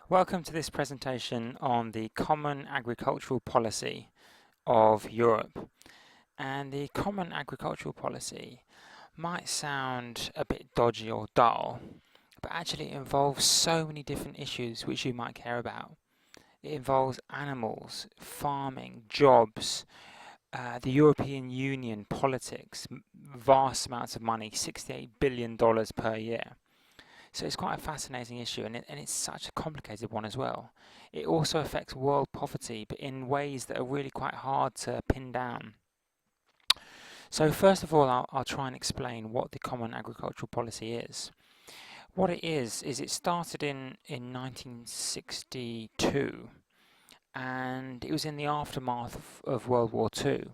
Welcome to this presentation on the Common Agricultural Policy of Europe. And the Common Agricultural Policy might sound a bit dodgy or dull, but actually it involves so many different issues which you might care about. It involves animals, farming, jobs, the European Union, politics, vast amounts of money, $68 billion per year. So it's quite a fascinating issue, and it's such a complicated one as well. It also affects world poverty, but in ways that are really quite hard to pin down. So first of all, I'll try and explain what the Common Agricultural Policy is. What it is it started in 1962, and it was in the aftermath of World War II.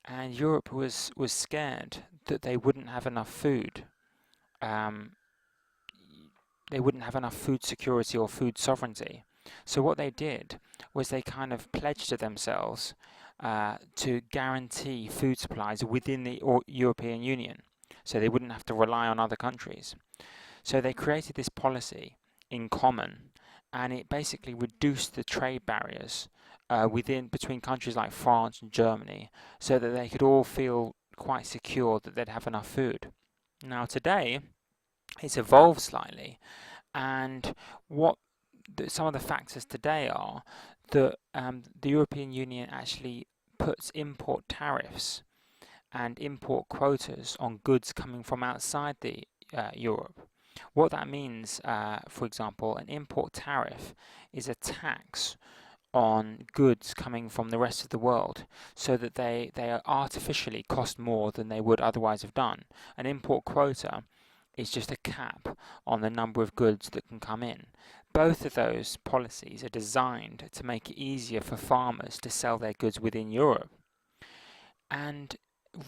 And Europe was scared that they wouldn't have enough food. Um, they wouldn't have enough food security or food sovereignty. So what they did was they kind of pledged to themselves to guarantee food supplies within the European Union, so they wouldn't have to rely on other countries. So they created this policy in common, and it basically reduced the trade barriers between countries like France and Germany, so that they could all feel quite secure that they'd have enough food. Now today, it's evolved slightly, and what some of the factors today are that the European Union actually puts import tariffs and import quotas on goods coming from outside the Europe. What that means, for example, an import tariff is a tax on goods coming from the rest of the world, so that they artificially cost more than they would otherwise have done. An import quota is just a cap on the number of goods that can come in. Both of those policies are designed to make it easier for farmers to sell their goods within Europe. And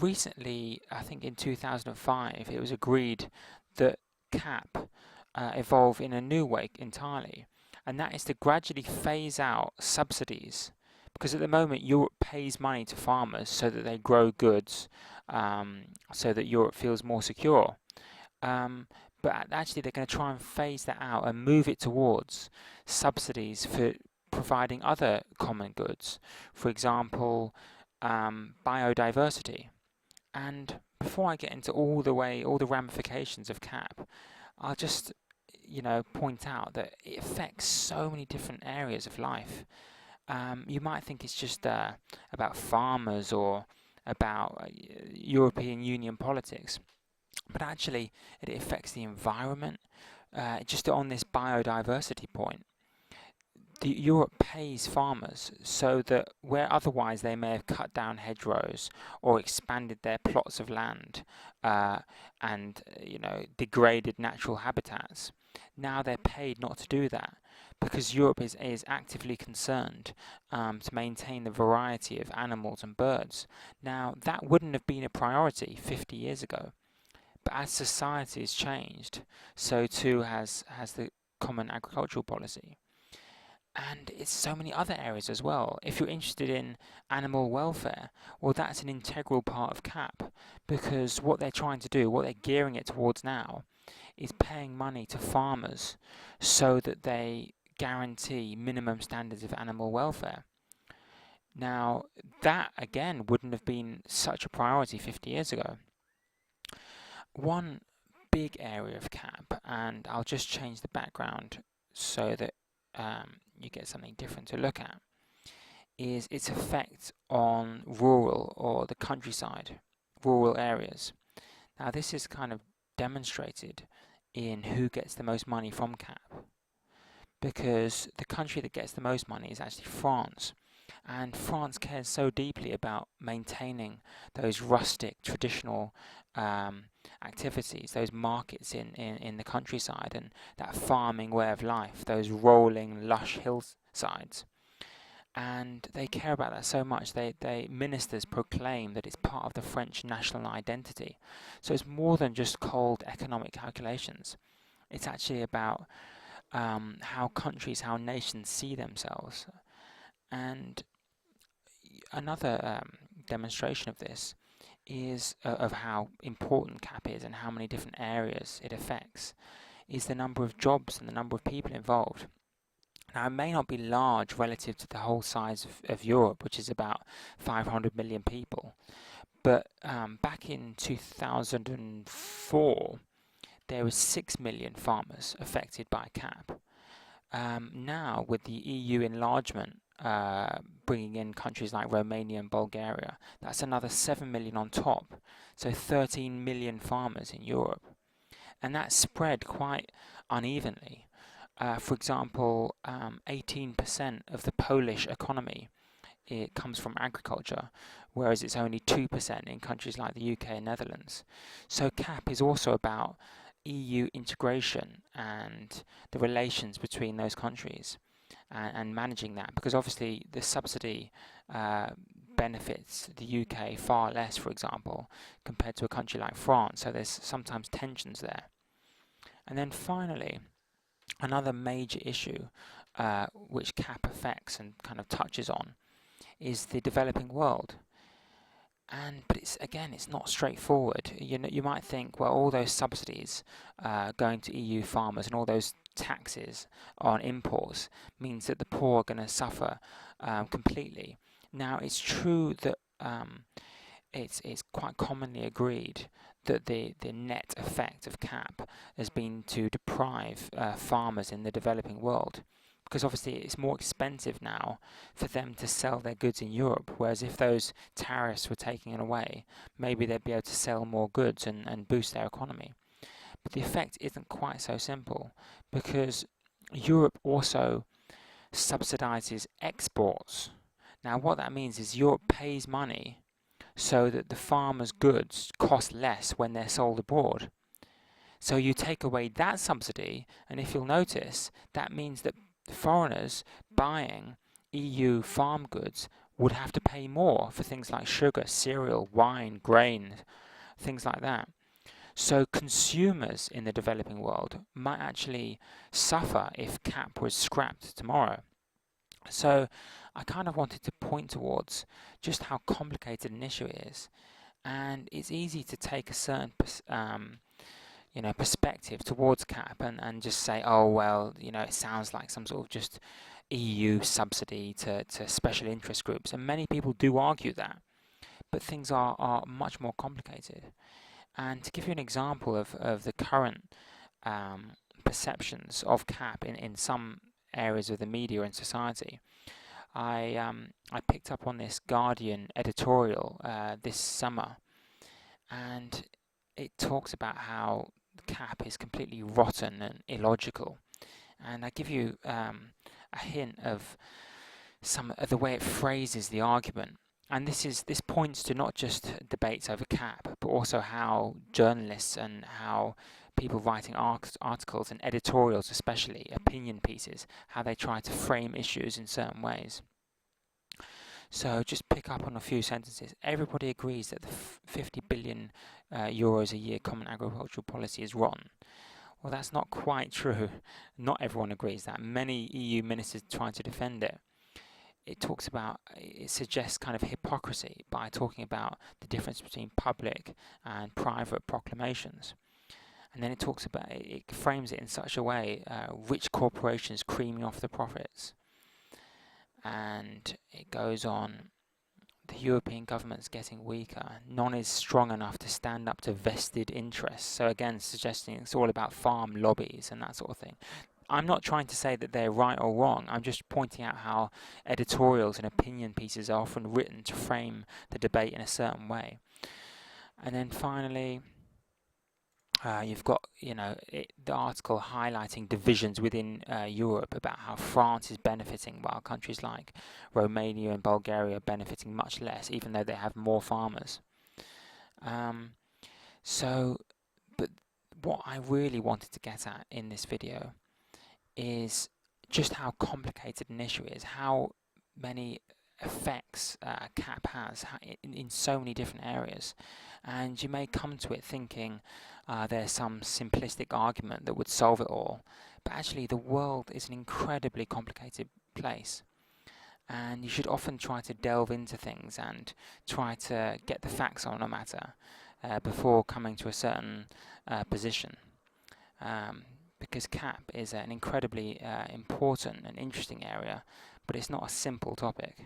recently, I think in 2005, it was agreed that CAP evolve in a new way entirely, and that is to gradually phase out subsidies. Because at the moment, Europe pays money to farmers so that they grow goods, so that Europe feels more secure. But actually, they're going to try and phase that out and move it towards subsidies for providing other common goods. For example, biodiversity. And before I get into all the ramifications of CAP, I'll just, point out that it affects so many different areas of life. You might think it's just about farmers or about European Union politics. But actually, it affects the environment. Just on this biodiversity point, Europe pays farmers so that where otherwise they may have cut down hedgerows or expanded their plots of land and degraded natural habitats, now they're paid not to do that, because Europe is actively concerned to maintain the variety of animals and birds. Now, that wouldn't have been a priority 50 years ago. But as society has changed, so too has the Common Agricultural Policy. And it's so many other areas as well. If you're interested in animal welfare, well, that's an integral part of CAP, because what they're trying to do, what they're gearing it towards now, is paying money to farmers so that they guarantee minimum standards of animal welfare. Now, that again wouldn't have been such a priority 50 years ago. One big area of CAP, and I'll just change the background so that you get something different to look at, is its effect on rural or the countryside, rural areas. Now, this is kind of demonstrated in who gets the most money from CAP, because the country that gets the most money is actually France. And France cares so deeply about maintaining those rustic, traditional activities, those markets in the countryside, and that farming way of life, those rolling, lush hillsides. And they care about that so much, ministers proclaim that it's part of the French national identity. So it's more than just cold economic calculations. It's actually about how countries, how nations see themselves. And another demonstration of this is of how important CAP is and how many different areas it affects, is the number of jobs and the number of people involved. Now, it may not be large relative to the whole size of Europe, which is about 500 million people, but back in 2004, there were 6 million farmers affected by CAP. Now, with the EU enlargement, bringing in countries like Romania and Bulgaria, that's another 7 million on top, so 13 million farmers in Europe. And that's spread quite unevenly. For example, 18% of the Polish economy, it comes from agriculture, whereas it's only 2% in countries like the UK and Netherlands. So CAP is also about EU integration and the relations between those countries, and managing that, because obviously the subsidy benefits the UK far less, for example, compared to a country like France, so there's sometimes tensions there. And then finally, another major issue which CAP affects and kind of touches on is the developing world. But it's not straightforward. You might think, well, all those subsidies going to EU farmers and all those taxes on imports means that the poor are going to suffer completely. Now, it's true that it's quite commonly agreed that the net effect of CAP has been to deprive farmers in the developing world, because obviously it's more expensive now for them to sell their goods in Europe, whereas if those tariffs were taken away, maybe they'd be able to sell more goods and boost their economy. But the effect isn't quite so simple, because Europe also subsidizes exports. Now, what that means is Europe pays money so that the farmers' goods cost less when they're sold abroad. So you take away that subsidy, and if you'll notice, that means that foreigners buying EU farm goods would have to pay more for things like sugar, cereal, wine, grain, things like that. So consumers in the developing world might actually suffer if CAP was scrapped tomorrow. So I kind of wanted to point towards just how complicated an issue it is, and it's easy to take a certain perspective towards CAP and just say, oh, well, it sounds like some sort of just EU subsidy to special interest groups. And many people do argue that. But things are much more complicated. And to give you an example of the current perceptions of CAP in some areas of the media and society, I picked up on this Guardian editorial this summer, and it talks about how CAP is completely rotten and illogical. And I give you a hint of some of the way it phrases the argument. And this points to not just debates over CAP, but also how journalists and how people writing articles and editorials, especially opinion pieces, how they try to frame issues in certain ways. So just pick up on a few sentences. Everybody agrees that the 50 billion euros a year common agricultural policy is rotten. Well, that's not quite true. Not everyone agrees that. Many EU ministers try to defend it. It suggests kind of hypocrisy by talking about the difference between public and private proclamations. And then it frames it in such a way, rich corporations creaming off the profits. And it goes on, the European government's getting weaker. None is strong enough to stand up to vested interests. So again, suggesting it's all about farm lobbies and that sort of thing. I'm not trying to say that they're right or wrong. I'm just pointing out how editorials and opinion pieces are often written to frame the debate in a certain way. And then finally, you've got the article highlighting divisions within Europe about how France is benefiting while countries like Romania and Bulgaria are benefiting much less, even though they have more farmers. But what I really wanted to get at in this video is just how complicated an issue is, how many effects CAP has in so many different areas. And you may come to it thinking there's some simplistic argument that would solve it all, but actually the world is an incredibly complicated place, and you should often try to delve into things and try to get the facts on a matter before coming to a certain position. because CAP is an incredibly important and interesting area, but it's not a simple topic.